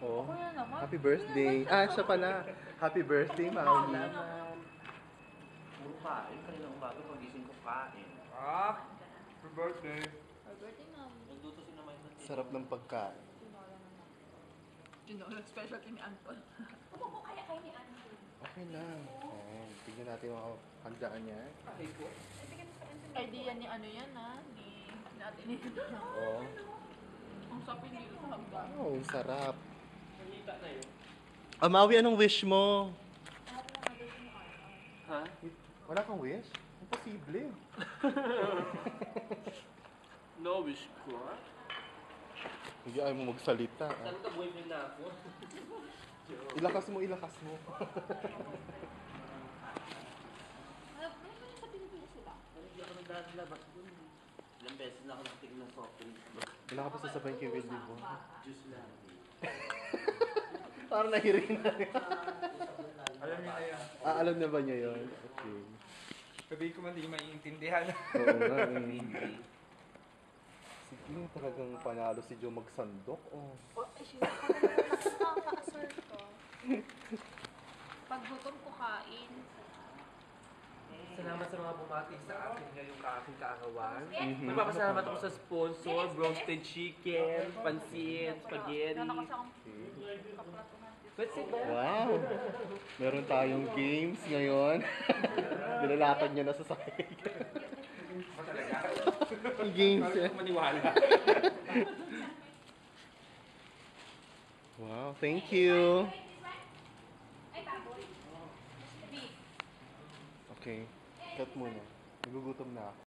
Oh, Ako na naman. happy birthday. Ah, siya pala. Happy birthday, Maui. Puro kain. Kanina umaga pagising ko kain. Happy birthday. Happy birthday, ma'am. Nagluto si naman ng Sarap ng pagkain. Tinola specialty ni Anton. Kung kaya kayo ni Anton. Okay lang. Ayan, tignan natin yung mga handaan niya. Idea ni ano yan ni natin ni Oo. Ang sapin dito sa hagdan. Oh, sarap. Nakita na yun. Maui, anong wish mo? Ha? Wala kang wish? Imposible. No wish ko. Hindi ayaw mo magsalita. Saan ka boyfriend na ako? Ilakas mo, ilakas mo. Ano ba yung sa Pilipinas sila? Hindi ako nagdadalabas dun. Ilang beses na ako nakatigil ng soft drinks. Wala ka pa sasabayin kay Will Divo. Juice lang. Parang nahiring na. Alam niyo na yan. Alam na ba niya yun? Okay. Sabihin ko man di maiintindihan. Oo nga eh. Sige, talagang panalo si Joe magsandok. Oh. Oh, ay, shit. Nakaka-assert ko. Pag gutom ko kain. Salamat sa mga bumati sa akin ngayong aking kaarawan. Mhm. Magpapasalamat ako sa sponsor, roasted chicken, pansit, spaghetti. Gano'n kasi akong Okay. kaplatuhan dito. Let's sit ba? Wow! Meron tayong games ngayon. Nilalakad niya na sa sahig. Yung games Hindi eh. ko maniwala. Wow, thank you. Ay, baboy. Beef. Okay, cut muna. Nagugutom na ako.